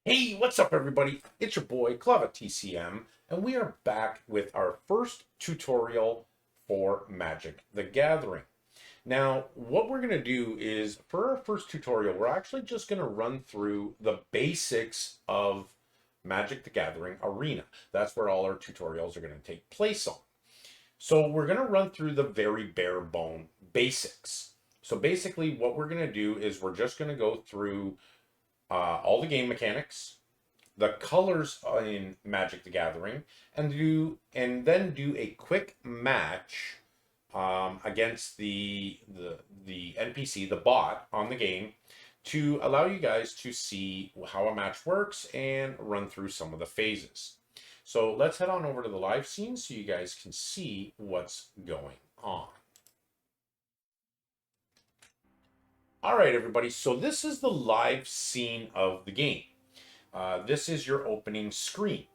Hey, what's up, everybody? It's your boy ClavaTCM, and we are back with our first tutorial for Magic the Gathering. Now, what we're going to do is, for our first tutorial, we're actually just going to run through the basics of Magic the Gathering Arena. That's where all our tutorials are going to take place on. So we're going to run through the very bare bone basics. So basically, what we're going to do is we're just going to go through all the game mechanics, the colors in Magic the Gathering, and then do a quick match against the NPC, the bot on the game, to allow you guys to see how a match works and run through some of the phases. So let's head on over to the live scene so you guys can see what's going on. All right, everybody. So this is the live scene of the game. This is your opening screen.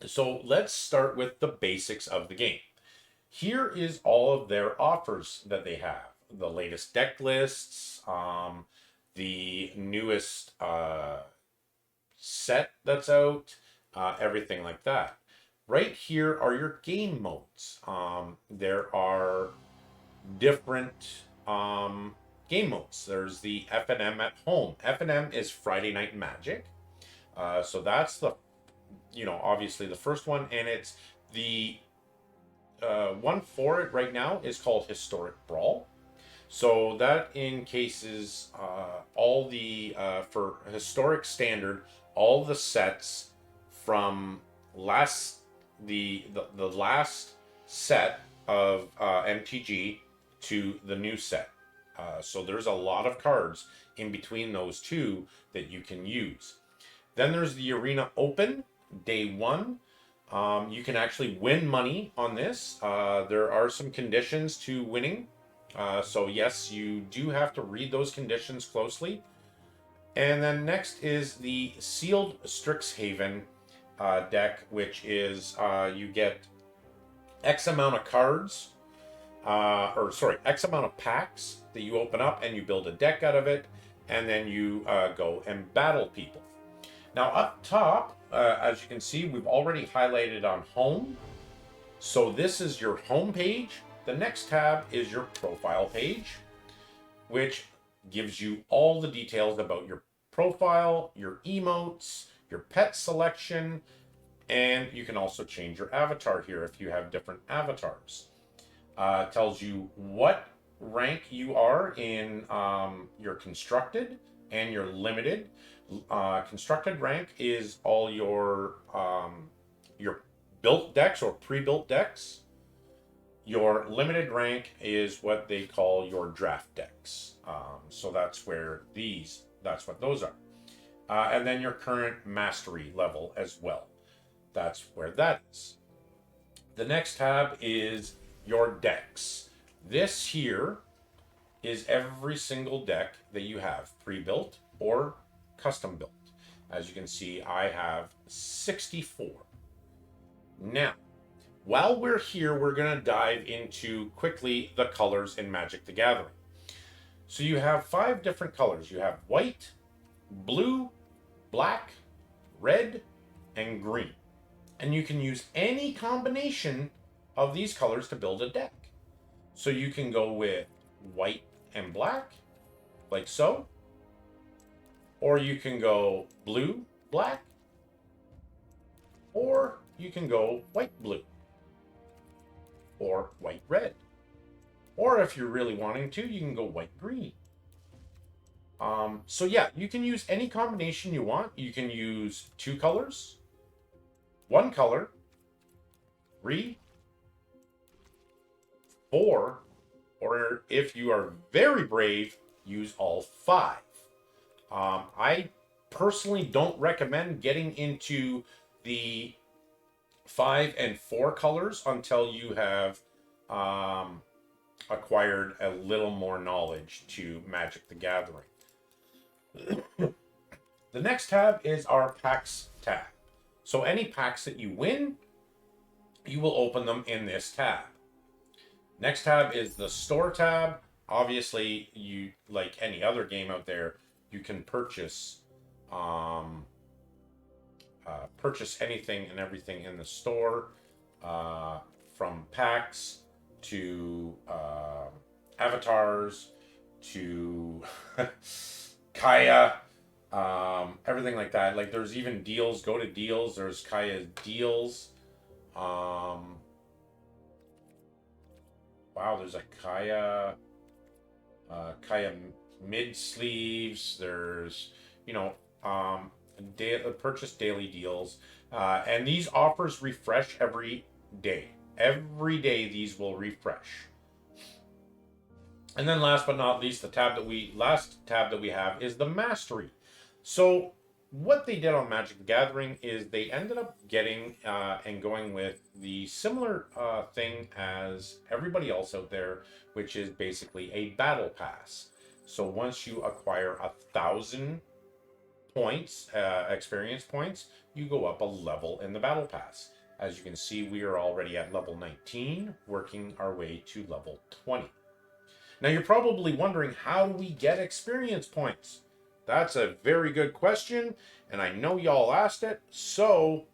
So let's start with the basics of the game. Here is all of their offers that they have. The latest deck lists, the newest set that's out, everything like that. Right here are your game modes. There are different game modes. There's the FNM at home. FNM is Friday Night Magic. So that's the, obviously the first one, and it's the one for it right now is called Historic Brawl. So that encases all the for historic standard, all the sets from the last set of MTG to the new set. So there's a lot of cards in between those two that you can use. Then there's the Arena Open, day one. You can actually win money on this. There are some conditions to winning. So yes, you do have to read those conditions closely. And then next is the Sealed Strixhaven deck, which is you get X amount of cards, X amount of packs that you open up and you build a deck out of it. And then you go and battle people. Now up top, as you can see, we've already highlighted on home. So this is your home page. The next tab is your profile page, which gives you all the details about your profile, your emotes, your pet selection, and you can also change your avatar here if you have different avatars. Tells you what rank you are in your constructed and your limited. Constructed rank is all your built decks or pre-built decks. Your limited rank is what they call your draft decks. So that's what those are. And then your current mastery level as well. That's where that is. The next tab is your decks. This here is every single deck that you have pre-built or custom built. As you can see, I have 64. Now, while we're here, we're going to dive into quickly the colors in Magic the Gathering. So you have 5 different colors. You have white, blue, black, red, and green. And you can use any combination of these colors to build a deck. So you can go with white and black, like so. Or you can go blue, black. Or you can go white, blue. Or white, red. Or if you're really wanting to, you can go white, green. So yeah, you can use any combination you want. You can use 2 colors, 1 color, 3, 4, or if you are very brave, use all 5. I personally don't recommend getting into the 5 and 4 colors until you have acquired a little more knowledge to Magic the Gathering. The next tab is our packs tab. So any packs that you win, you will open them in this tab. Next tab is the store tab. Obviously, you, like any other game out there, you can purchase purchase anything and everything in the store, from packs to avatars to Kaya, everything like that. Like there's even deals. Go to deals. There's Kaya's deals. Wow, there's a Kaya mid sleeves. There's, you know, purchase daily deals, and these offers refresh every day. Every day these will refresh. And then last but not least, last tab that we have is the mastery. So what they did on Magic the Gathering is they ended up getting and going with the similar thing as everybody else out there, which is basically a battle pass. So once you acquire 1,000 points, experience points, you go up a level in the battle pass. As you can see, we are already at level 19, working our way to level 20. Now you're probably wondering, how do we get experience points? That's a very good question, and I know y'all asked it, so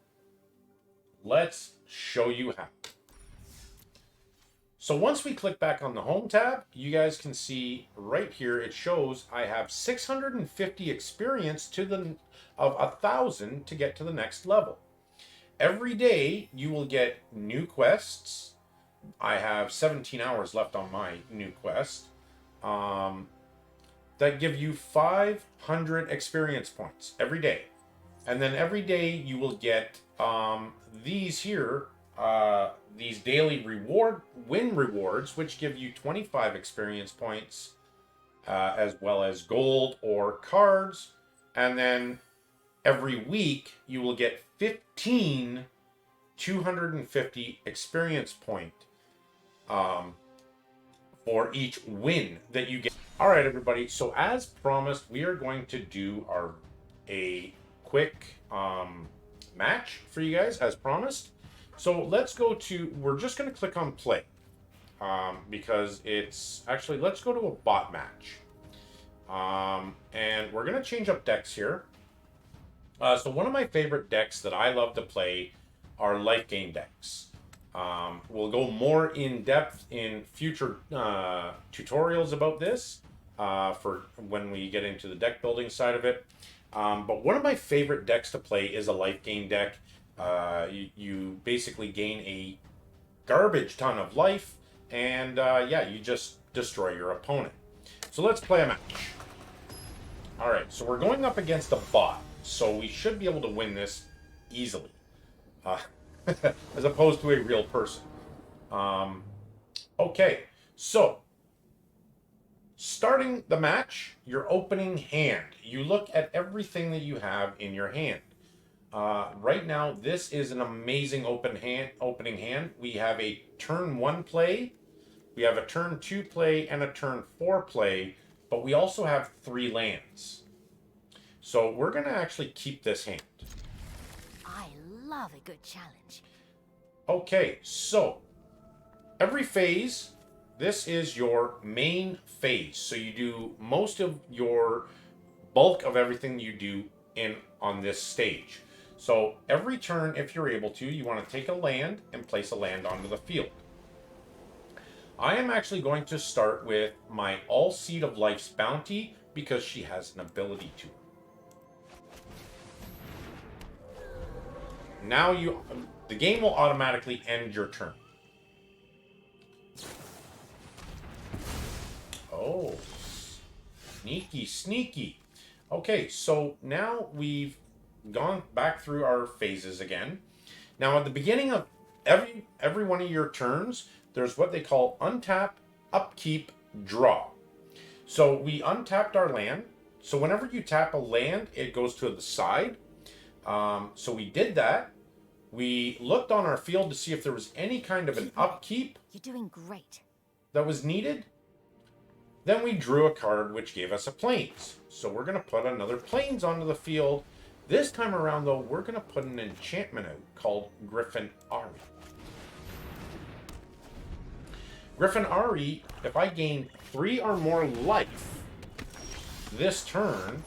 let's show you how. So once we click back on the home tab, you guys can see right here, it shows I have 650 experience of 1,000 to get to the next level. Every day you will get new quests. I have 17 hours left on my new quest, that give you 500 experience points every day. And then every day you will get these here, these daily win rewards, which give you 25 experience points, as well as gold or cards. And then every week you will get 15 250 experience point for each win that you get. All right, everybody. So as promised, we are going to do a quick match for you guys, as promised. So let's go to, we're just going to click on play, because it's actually, let's go to a bot match. And we're going to change up decks here. So one of my favorite decks that I love to play are life gain decks. We'll go more in depth in future tutorials about this, for when we get into the deck building side of it. But one of my favorite decks to play is a life gain deck. You basically gain a garbage ton of life, and yeah, you just destroy your opponent. So let's play a match. All right, so we're going up against a bot, so we should be able to win this easily, as opposed to a real person. Okay, so starting the match, your opening hand. You look at everything that you have in your hand. Right now, this is an amazing opening hand. We have a turn 1 play, we have a turn 2 play, and a turn 4 play, but we also have 3 lands. So we're going to actually keep this hand. I love a good challenge. Okay, so every phase, this is your main phase. So you do most of your bulk of everything you do on this stage. So every turn, if you're able to, you want to take a land and place a land onto the field. I am actually going to start with my All Seed of Life's Bounty because she has an ability to. Now the game will automatically end your turn. Oh, sneaky, sneaky. Okay, so now we've gone back through our phases again. Now at the beginning of every one of your turns, there's what they call untap, upkeep, draw. So we untapped our land. So whenever you tap a land, it goes to the side. So we did that. We looked on our field to see if there was any kind of an upkeep. You're doing great. That was needed. Then we drew a card which gave us a plains. So we're going to put another plains onto the field. This time around, though, we're going to put an enchantment out called Griffin Ari. Griffin Ari, if I gain 3 or more life this turn,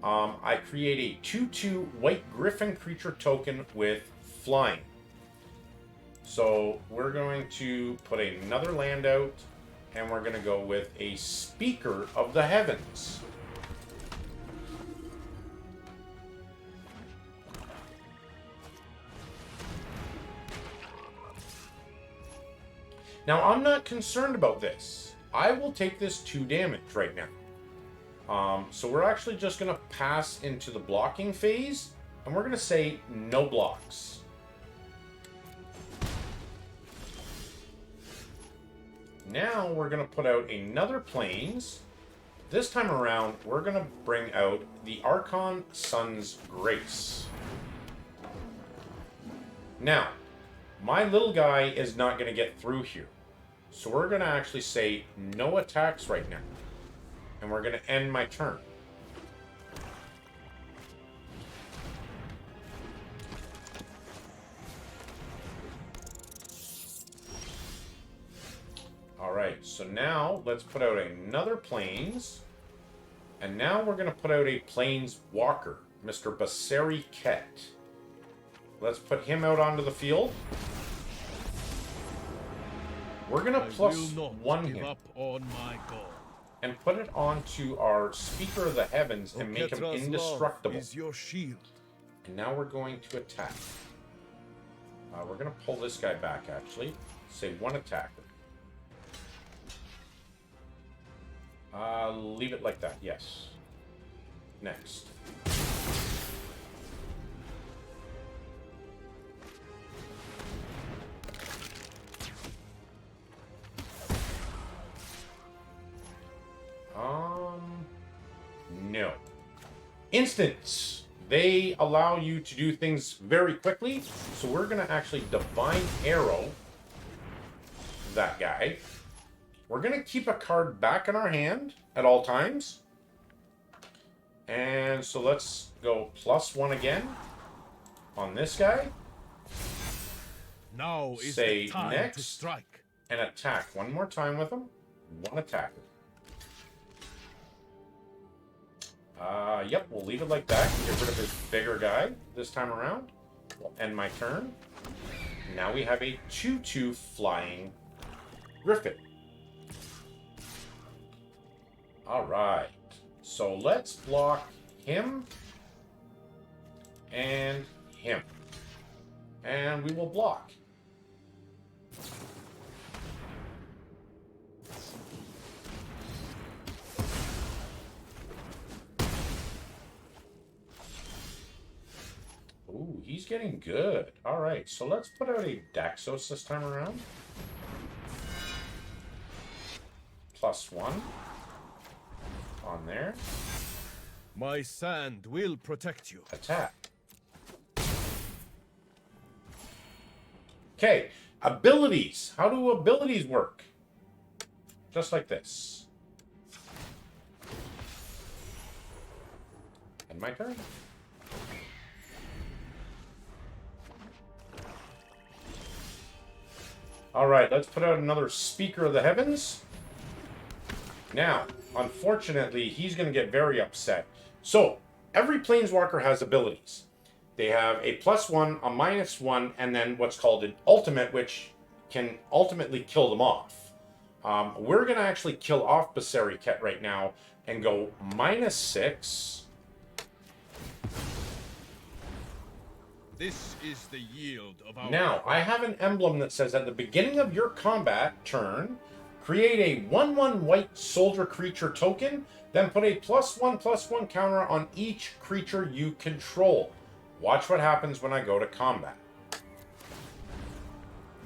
I create a 2/2 white griffin creature token with flying. So we're going to put another land out, and we're going to go with a Speaker of the Heavens. Now, I'm not concerned about this. I will take this 2 damage right now. So we're actually just going to pass into the blocking phase, and we're going to say no blocks. Now we're going to put out another Plains. This time around, we're going to bring out the Archon Sun's Grace. Now, my little guy is not going to get through here. So we're going to actually say no attacks right now. And we're going to end my turn. Alright, so now let's put out another Plains. And now we're going to put out a Plains Walker, Mr. Basari Ket. Let's put him out onto the field. We're going to +1 him. Up on my goal. And put it onto our Speaker of the Heavens and make him indestructible. Is your shield. And now we're going to attack. We're going to pull this guy back, actually. Say 1 attack. Leave it like that, yes. Next. No. Instants. They allow you to do things very quickly. So we're going to actually Divine Arrow that guy. We're going to keep a card back in our hand at all times. And so let's go +1 again on this guy. Now is Say the time next to strike. And attack one more time with him. 1 attack. Yep, we'll leave it like that. Get rid of his bigger guy this time around. We'll end my turn. Now we have a 2/2 flying Griffin. Alright. So let's block him and him. And we will block. Ooh, he's getting good. Alright, so let's put out a Daxos this time around. +1 on there. My sand will protect you. Attack. Okay, abilities. How do abilities work? Just like this. And my turn. Alright, let's put out another Speaker of the Heavens. Now, unfortunately, he's going to get very upset. So, every Planeswalker has abilities. They have a +1, a -1, and then what's called an ultimate, which can ultimately kill them off. We're going to actually kill off Basari Ket right now and go -6. This is the yield of our... Now, I have an emblem that says at the beginning of your combat turn, create a 1/1 white soldier creature token, then put a +1/+1 counter on each creature you control. Watch what happens when I go to combat.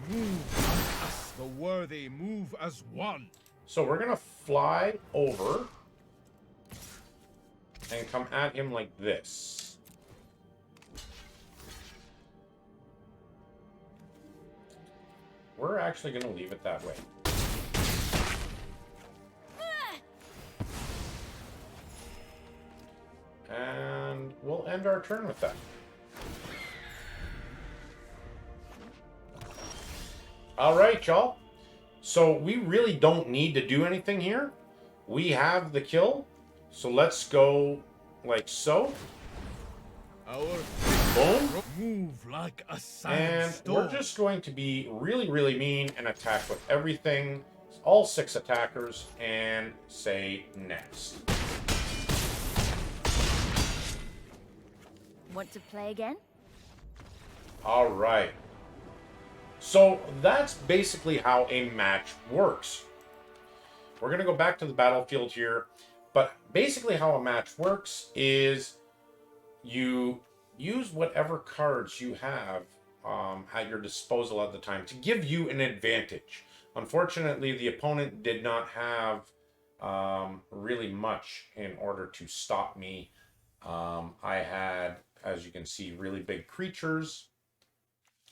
Move us, the worthy move as one. So we're going to fly over and come at him like this. We're actually going to leave it that way. And we'll end our turn with that. Alright, y'all. So we really don't need to do anything here. We have the kill. So let's go like so. Our Boom. move like a And sandstorm. we're just going to be really, really mean and attack with everything, all 6 attackers, and say next. Want to play again? All right. So that's basically how a match works. We're going to go back to the battlefield here, but basically how a match works is you use whatever cards you have at your disposal at the time to give you an advantage. Unfortunately, the opponent did not have really much in order to stop me. I had, as you can see, really big creatures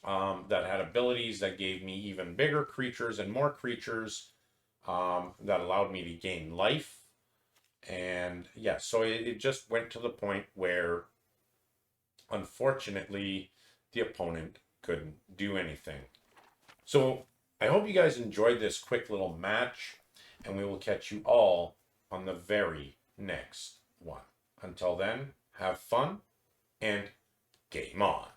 that had abilities that gave me even bigger creatures and more creatures that allowed me to gain life. And yeah, so it just went to the point where unfortunately the opponent couldn't do anything. So I hope you guys enjoyed this quick little match, and we will catch you all on the very next one. Until then, have fun and game on.